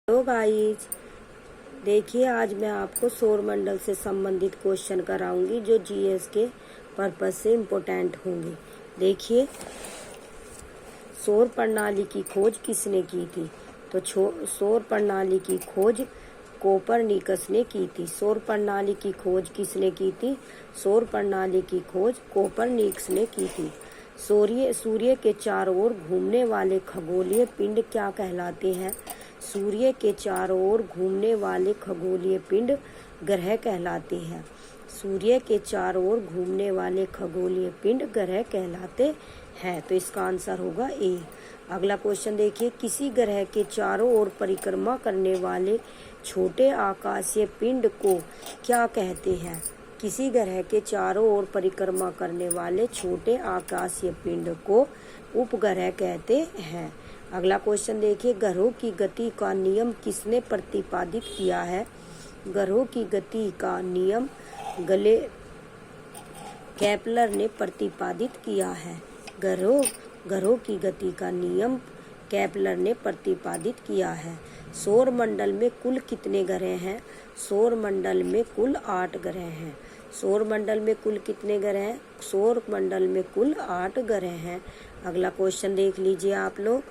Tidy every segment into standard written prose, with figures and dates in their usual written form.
Hello guys, देखिए आज मैं आपको सौर मंडल से संबंधित क्वेश्चन कराऊंगी जो जीएस के पर्पस से इम्पोर्टेंट होंगे। देखिए, सौर प्रणाली की खोज किसने की थी? तो सौर प्रणाली की खोज कोपरनिकस ने की थी। सौर प्रणाली की खोज किसने की थी? सौर प्रणाली की खोज कोपरनिकस ने की थी। सूर्य के चारों ओर घूमने वाले खगोलीय पिंड क्या कहलाते हैं? सूर्य के चारों ओर घूमने वाले खगोलीय पिंड ग्रह कहलाते हैं। सूर्य के चारों ओर घूमने वाले खगोलीय पिंड ग्रह कहलाते हैं। तो इसका आंसर होगा ए। अगला क्वेश्चन देखिए, किसी ग्रह के चारों ओर परिक्रमा करने वाले छोटे आकाशीय पिंड को क्या कहते हैं? किसी ग्रह के चारों ओर परिक्रमा करने वाले छोटे आकाशीय पिंड को उपग्रह कहते हैं। अगला क्वेश्चन देखिए, ग्रहों की गति का नियम किसने प्रतिपादित किया है? ग्रहों की गति का नियम केपलर ने प्रतिपादित किया है। ग्रहों की गति का नियम केपलर ने प्रतिपादित किया है। सौर मंडल में कुल कितने ग्रह हैं? सौर मंडल में कुल 8 ग्रह हैं। सौर मंडल में कुल कितने ग्रह हैं? सौर मंडल में कुल 8 ग्रह हैं। अगला क्वेश्चन देख लीजिए आप लोग।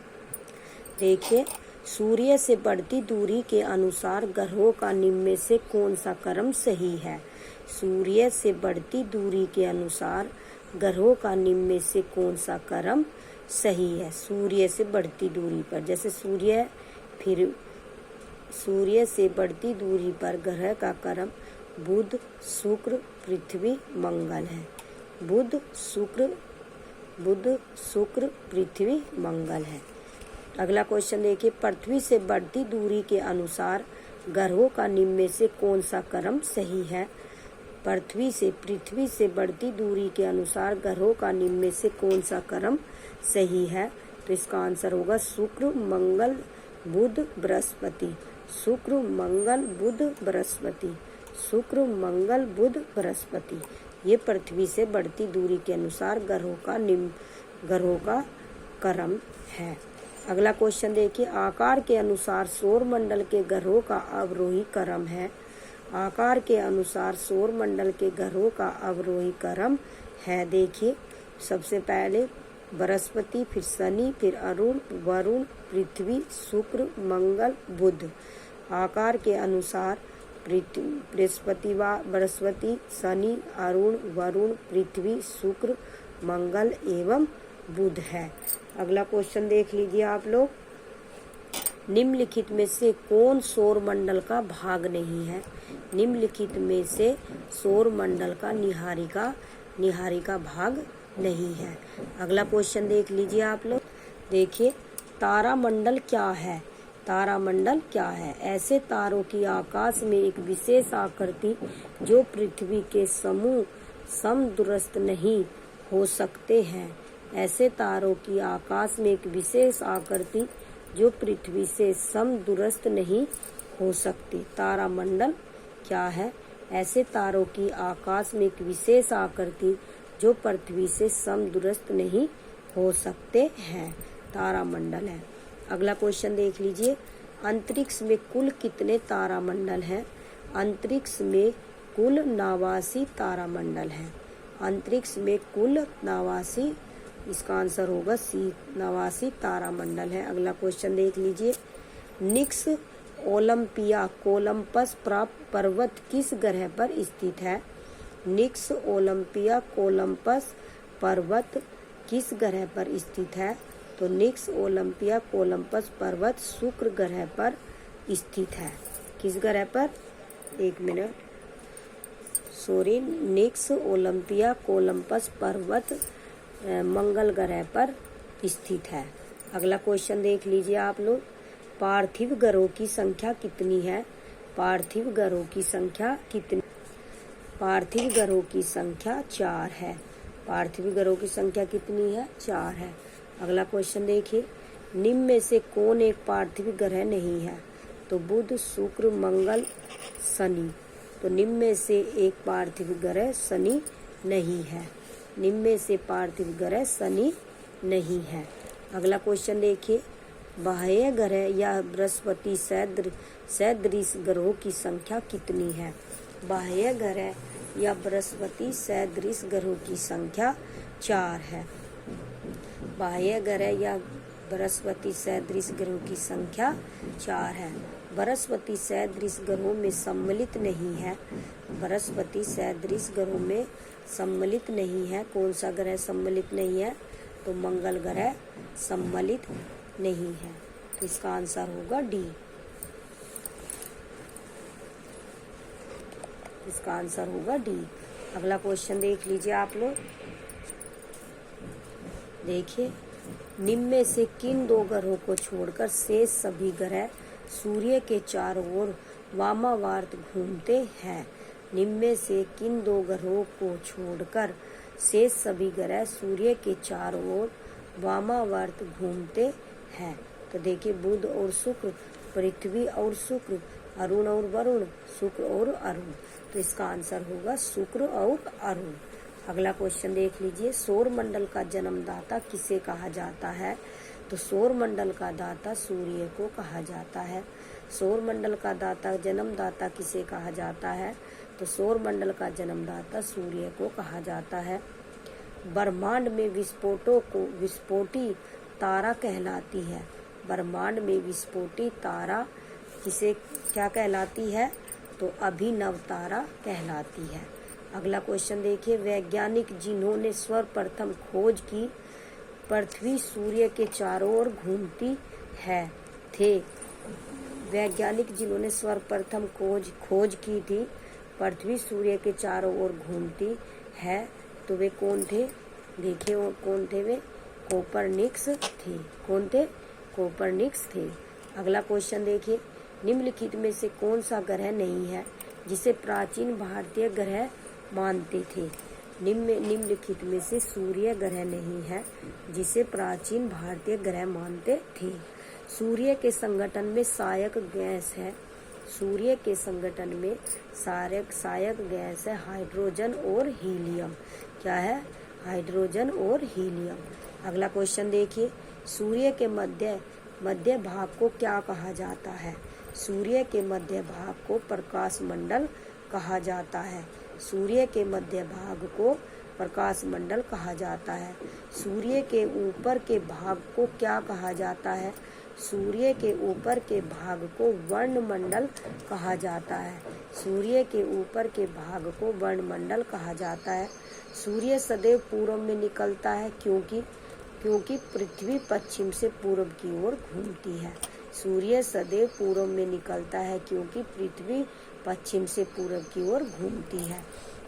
देखिए, सूर्य से बढ़ती दूरी के अनुसार ग्रहों का निम्न में से कौन सा क्रम सही है? सूर्य से बढ़ती दूरी के अनुसार ग्रहों का निम्न में से कौन सा क्रम सही है? सूर्य से बढ़ती दूरी पर, जैसे सूर्य से बढ़ती दूरी पर ग्रह का क्रम बुध, शुक्र, पृथ्वी, मंगल है। बुध, शुक्र, पृथ्वी, मंगल है। अगला क्वेश्चन देखिए, पृथ्वी से बढ़ती दूरी के अनुसार ग्रहों का निम्न में से कौन सा क्रम सही है? पृथ्वी से बढ़ती दूरी के अनुसार ग्रहों का निम्न में से कौन सा क्रम सही है? तो इसका आंसर होगा शुक्र, मंगल, बुध, बृहस्पति। शुक्र, मंगल, बुध, बृहस्पति। शुक्र, मंगल, बुध, बृहस्पति। ये पृथ्वी से बढ़ती दूरी के अनुसार ग्रहों का क्रम है। अगला क्वेश्चन देखिए, आकार के अनुसार सौर मंडल के ग्रहों का अवरोही क्रम है। आकार के अनुसार सौर मंडल के ग्रहों का अवरोही क्रम है। देखिए, सबसे पहले बृहस्पति, फिर शनि, फिर अरुण, वरुण, पृथ्वी, शुक्र, मंगल, बुध। आकार के अनुसार बृहस्पति, शनि, अरुण, वरुण, पृथ्वी, शुक्र, मंगल एवं बुध है। अगला क्वेश्चन देख लीजिए आप लोग। निम्नलिखित में से कौन सौर मंडल का भाग नहीं है? निम्नलिखित में से सौर मंडल का निहारिका भाग नहीं है। अगला क्वेश्चन देख लीजिए आप लोग। देखिए, तारामंडल क्या है? तारामंडल क्या है? ऐसे तारों की आकाश में एक विशेष आकृति जो पृथ्वी के समूह समदूरस्थ नहीं हो सकते हैं। ऐसे तारों की आकाश में एक विशेष आकृति जो पृथ्वी से समदूरस्थ नहीं हो सकती। तारामंडल क्या है? ऐसे तारों की आकाश में एक विशेष आकृति जो पृथ्वी से समदूरस्थ नहीं हो सकते हैं, तारामंडल है। अगला क्वेश्चन देख लीजिए, अंतरिक्ष में कुल कितने तारामंडल हैं? अंतरिक्ष में कुल 89 तारामंडल हैं। अंतरिक्ष में कुल 89, इसका आंसर होगा सी, 89 तारामंडल है। अगला क्वेश्चन देख लीजिए, निक्स ओलंपिया कोलंपस पर्वत किस ग्रह पर स्थित है? निक्स ओलंपिया कोलंपस पर्वत किस ग्रह पर स्थित है? तो निक्स ओलंपिया कोलंपस पर्वत शुक्र ग्रह पर स्थित है। किस ग्रह पर? एक मिनट, सॉरी, निक्स ओलंपिया कोलंपस पर्वत मंगल ग्रह पर स्थित है। अगला क्वेश्चन देख लीजिए आप लोग। पार्थिव ग्रहों की संख्या कितनी है? पार्थिव ग्रहों की संख्या कितनी? पार्थिव ग्रहों की संख्या 4 है। पार्थिव ग्रहों की संख्या कितनी है? 4 है। अगला क्वेश्चन देखिए, निम्न में से कौन एक पार्थिव ग्रह नहीं है? तो बुध, शुक्र, मंगल, शनि। तो निम्न में से एक पार्थिव ग्रह शनि नहीं है। निम्न में से पार्थिव ग्रह शनि नहीं है। अगला क्वेश्चन देखिए, बाह्य ग्रह या बृहस्पति सदृश ग्रहों की संख्या कितनी है? बाह्य ग्रह या बृहस्पति सदृश ग्रहों की संख्या 4 है। बाह्य ग्रह या बृहस्पति सदृश ग्रहों की संख्या 4 है। बृहस्पति सदृश ग्रहों में सम्मिलित नहीं है। बृहस्पति सदृश ग्रहों में सम्मिलित नहीं है। कौन सा ग्रह सम्मिलित नहीं है? तो मंगल ग्रह सम्मिलित नहीं है। तो इसका आंसर होगा डी। इसका आंसर होगा डी। अगला क्वेश्चन देख लीजिए आप लोग। देखिए, निम्न में से किन 2 ग्रहों को छोड़कर शेष सभी ग्रह सूर्य के चारों ओर वामावर्त घूमते हैं? निम्न में से किन 2 ग्रहों को छोड़कर शेष सभी ग्रह सूर्य के चारों ओर वामावर्त घूमते हैं? तो देखिए, बुध और शुक्र, पृथ्वी और शुक्र, अरुण और वरुण, शुक्र और अरुण। तो इसका आंसर होगा शुक्र और अरुण। अगला क्वेश्चन देख लीजिए। सौर मंडल का जन्मदाता किसे कहा जाता है? तो सौर मंडल का दाता सूर्य को कहा जाता है। सौर मंडल का दाता जन्मदाता किसे कहा जाता है? तो सौर मंडल का जन्मदाता सूर्य को कहा जाता है। ब्रह्मांड में विस्फोटों को विस्फोटी तारा कहलाती है। ब्रह्मांड में विस्फोटी तारा किसे क्या कहलाती है? तो अभिनव तारा कहलाती है। अगला क्वेश्चन देखिए। वैज्ञानिक जिन्होंने सर्वप्रथम खोज की पृथ्वी सूर्य के चारों ओर घूमती है थे। वैज्ञानिक जिन्होंने सर्वप्रथम खोज की थी पृथ्वी सूर्य के चारों ओर घूमती है, तो वे कौन थे? देखिए, वो कौन थे? वे कोपरनिकस थे। कौन थे? कोपरनिकस थे। अगला क्वेश्चन देखिए। निम्नलिखित में से कौन सा ग्रह नहीं है जिसे प्राचीन भारतीय ग्रह मानते थे? निम्नलिखित में से सूर्य ग्रह नहीं है जिसे प्राचीन भारतीय ग्रह मानते थे। सूर्य के संगठन में सहायक गैस है। सूर्य के संगठन में सहायक गैस है हाइड्रोजन और हीलियम। क्या है? हाइड्रोजन और हीलियम। अगला क्वेश्चन देखिए। सूर्य के मध्य भाग को क्या कहा जाता है? सूर्य के मध्य भाग को प्रकाश मंडल कहा जाता है। सूर्य के मध्य भाग को प्रकाश मंडल कहा जाता है। सूर्य के ऊपर के भाग को क्या कहा जाता है? सूर्य के ऊपर के भाग को वर्णमंडल कहा जाता है। सूर्य के ऊपर के भाग को वर्णमंडल कहा जाता है। सूर्य सदैव पूर्व में निकलता है क्योंकि पृथ्वी पश्चिम से पूर्व की ओर घूमती है। सूर्य सदैव पूर्व में निकलता है क्योंकि पृथ्वी पश्चिम से पूर्व की ओर घूमती है।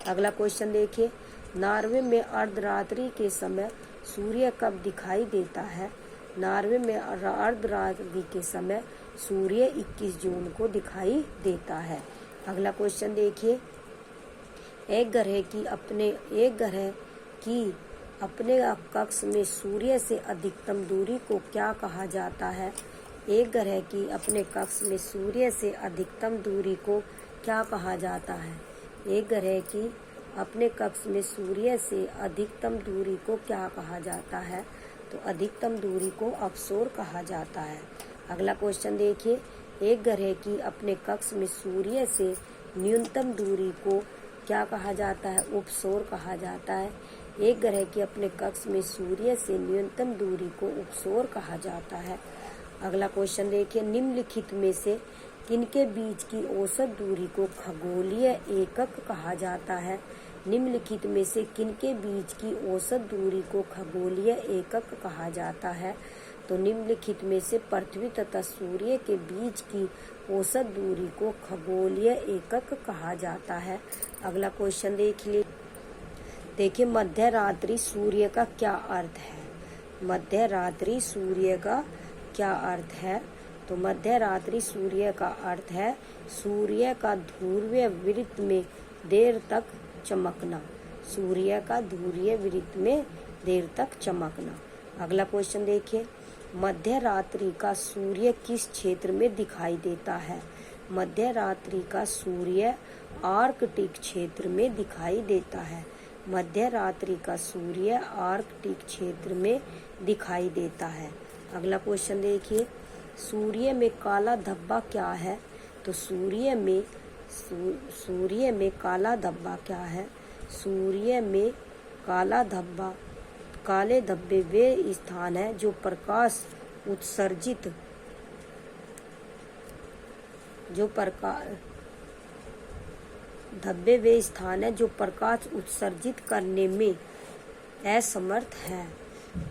अगला क्वेश्चन देखिए। नॉर्वे में अर्धरात्रि के समय सूर्य कब दिखाई देता है? नॉर्वे में अर्धरात्रि के समय सूर्य 21 जून को दिखाई देता है। अगला क्वेश्चन देखिए। एक ग्रह की अपने कक्ष में सूर्य से अधिकतम दूरी को क्या कहा जाता है? एक ग्रह की अपने कक्ष में सूर्य से अधिकतम दूरी को क्या कहा जाता है? एक ग्रह की अपने कक्ष में सूर्य से अधिकतम दूरी को क्या कहा जाता है? तो अधिकतम दूरी को अपसौर कहा जाता है। अगला क्वेश्चन देखिए। एक ग्रह की अपने कक्ष में सूर्य से न्यूनतम दूरी को क्या कहा जाता है? उपसौर कहा जाता है। एक ग्रह की अपने कक्ष में सूर्य से न्यूनतम दूरी को उपसौर कहा जाता है। अगला क्वेश्चन देखिए। निम्नलिखित में से किनके बीच की औसत दूरी को खगोलीय एकक कहा जाता है? निम्नलिखित में से किनके बीच की औसत दूरी को खगोलीय एकक कहा जाता है? तो निम्नलिखित में से पृथ्वी तथा सूर्य के बीच की औसत दूरी को खगोलीय एकक कहा जाता है। अगला क्वेश्चन देखिए। मध्य रात्रि सूर्य का क्या अर्थ है? मध्य रात्रि सूर्य का क्या अर्थ है? तो मध्य रात्रि सूर्य का अर्थ है सूर्य का ध्रुवीय वृत्त में देर तक चमकना। सूर्य का ध्रुवीय वृत्त में देर तक चमकना। अगला क्वेश्चन देखिए। मध्य रात्रि का सूर्य किस क्षेत्र में दिखाई देता है? मध्य रात्रि का सूर्य आर्कटिक क्षेत्र में दिखाई देता है। मध्य रात्रि का सूर्य आर्कटिक क्षेत्र में दिखाई देता है। अगला क्वेश्चन देखिए। सूर्य में काला धब्बा क्या है? तो सूर्य में काला धब्बा क्या है? सूर्य में काले धब्बे वे स्थान है जो प्रकाश उत्सर्जित करने में असमर्थ है।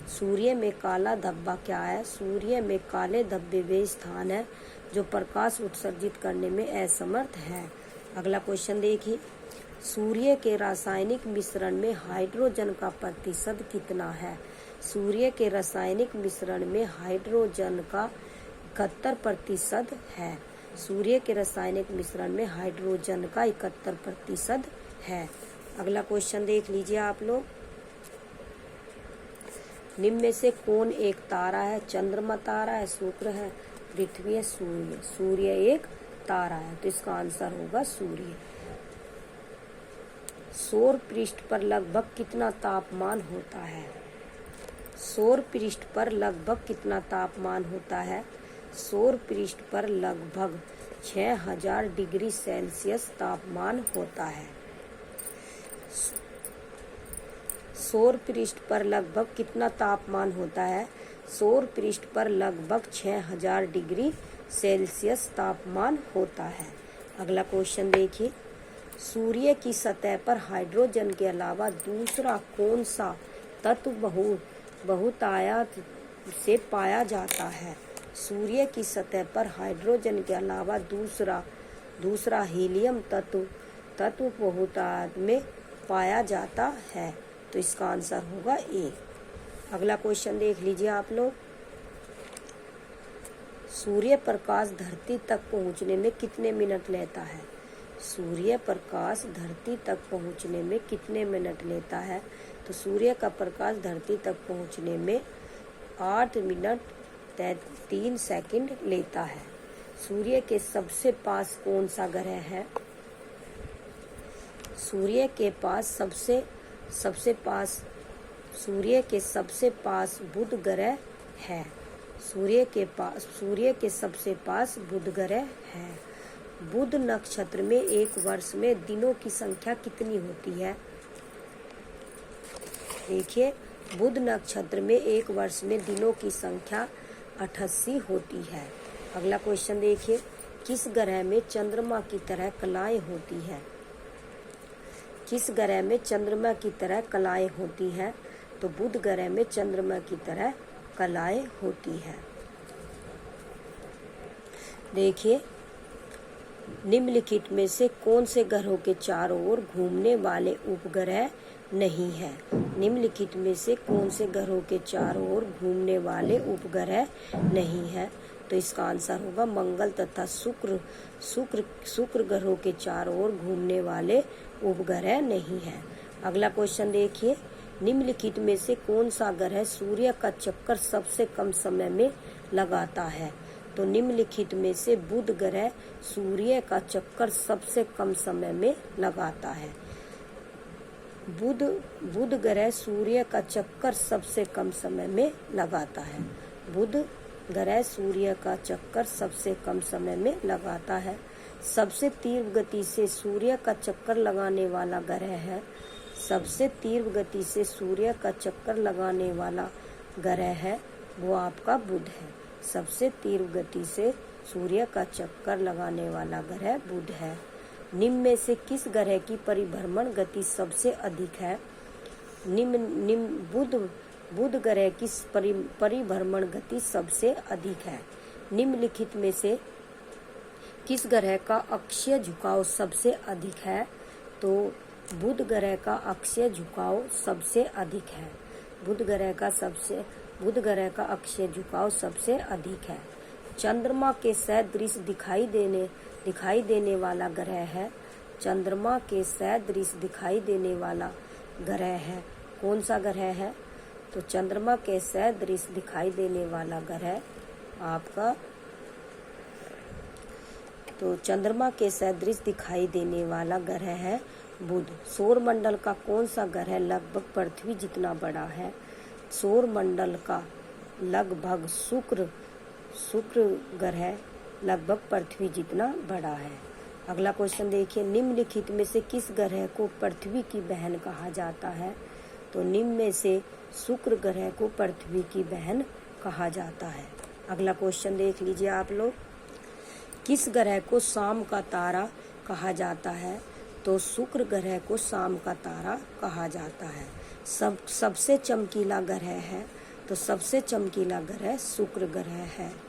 सूर्य में काला धब्बा क्या है? सूर्य में काले धब्बे वे स्थान है जो प्रकाश उत्सर्जित करने में असमर्थ है। अगला क्वेश्चन देखिए, सूर्य के रासायनिक मिश्रण में हाइड्रोजन का प्रतिशत कितना है? सूर्य के रासायनिक मिश्रण में हाइड्रोजन का 71% है। सूर्य के रासायनिक मिश्रण में हाइड्रोजन का 71% है। अगला क्वेश्चन देख लीजिए आप लोग, निम्न में से कौन एक तारा है? चंद्रमा तारा है, शुक्र है, पृथ्वी है, सूर्य। सूर्य एक तारा है, तो इसका आंसर होगा सूर्य। सौर पृष्ठ पर लगभग कितना तापमान होता है? सौर पृष्ठ पर लगभग कितना तापमान होता है? सौर पृष्ठ पर लगभग 6000 डिग्री सेल्सियस तापमान होता है। सौर पृष्ठ पर लगभग कितना तापमान होता है? सौर पृष्ठ पर लगभग 6000 डिग्री सेल्सियस तापमान होता है। अगला क्वेश्चन देखिए, सूर्य की सतह पर हाइड्रोजन के अलावा दूसरा कौन सा तत्व बहुतायत से पाया जाता है? सूर्य की सतह पर हाइड्रोजन के अलावा दूसरा हीलियम तत्व बहुतायत में पाया जाता है, तो इसका आंसर होगा ए। अगला क्वेश्चन देख लीजिए आप लोग, सूर्य प्रकाश धरती तक पहुंचने में कितने मिनट लेता है? सूर्य प्रकाश धरती तक पहुंचने में कितने मिनट लेता है? तो सूर्य का प्रकाश धरती तक पहुंचने में 8 मिनट 3 सेकंड लेता है। सूर्य के सबसे पास कौन सा ग्रह है? सूर्य के सबसे पास बुध ग्रह है। सूर्य के सबसे पास बुध ग्रह है। बुध नक्षत्र में एक वर्ष में दिनों की संख्या कितनी होती है? देखिए, बुध नक्षत्र में एक वर्ष में दिनों की संख्या 88 होती है। अगला क्वेश्चन देखिए, किस ग्रह में चंद्रमा की तरह कलाएं होती है? किस ग्रह में चंद्रमा की तरह कलाएं होती है? तो बुध ग्रह में चंद्रमा की तरह कलाएं होती है। देखिए, निम्नलिखित में से कौन से ग्रहों के चारों ओर घूमने वाले उपग्रह नहीं है? निम्नलिखित में से कौन से ग्रहों के चारों ओर घूमने वाले उपग्रह नहीं है? तो इसका आंसर होगा मंगल तथा शुक्र ग्रहों के चारों ओर घूमने वाले उपग्रह नहीं है। अगला क्वेश्चन देखिए, निम्नलिखित में से कौन सा ग्रह सूर्य का चक्कर सबसे कम समय में लगाता है? तो निम्नलिखित में से बुध ग्रह सूर्य का चक्कर सबसे कम समय में लगाता है। बुध ग्रह सूर्य का चक्कर सबसे कम समय में लगाता है। बुध ग्रह सूर्य का चक्कर सबसे कम समय में लगाता है। सबसे तीव्र गति से सूर्य का चक्कर लगाने वाला ग्रह है। सबसे तीव्र गति से सूर्य का चक्कर लगाने वाला ग्रह है वो आपका बुध है। सबसे तीव्र गति से सूर्य का चक्कर लगाने वाला ग्रह बुध है। निम्न में से किस ग्रह की परिभ्रमण गति सबसे अधिक है? बुध ग्रह की परिभ्रमण गति सबसे अधिक है। निम्नलिखित में से किस ग्रह का अक्षीय झुकाव सबसे अधिक है? तो बुध ग्रह का अक्षीय झुकाव सबसे अधिक है। बुध ग्रह का अक्षीय झुकाव सबसे अधिक है। चंद्रमा के सदृश दिखाई देने वाला ग्रह है। चंद्रमा के सदृश दिखाई देने वाला ग्रह है कौन सा ग्रह है? तो चंद्रमा के सदृश दिखाई देने वाला ग्रह आपका, तो चंद्रमा के सदृश दिखाई देने वाला ग्रह है बुध। सौर मंडल का कौन सा ग्रह लगभग पृथ्वी जितना बड़ा है? सौर मंडल का लगभग शुक्र ग्रह लगभग पृथ्वी जितना बड़ा है। अगला क्वेश्चन देखिए, निम्नलिखित में से किस ग्रह को पृथ्वी की बहन कहा जाता है? तो निम्न में से शुक्र ग्रह को पृथ्वी की बहन कहा जाता है। अगला क्वेश्चन देख लीजिए आप लोग, किस ग्रह को शाम का तारा कहा जाता है? तो शुक्र ग्रह को शाम का तारा कहा जाता है। सबसे चमकीला ग्रह है, तो सबसे चमकीला ग्रह शुक्र ग्रह है।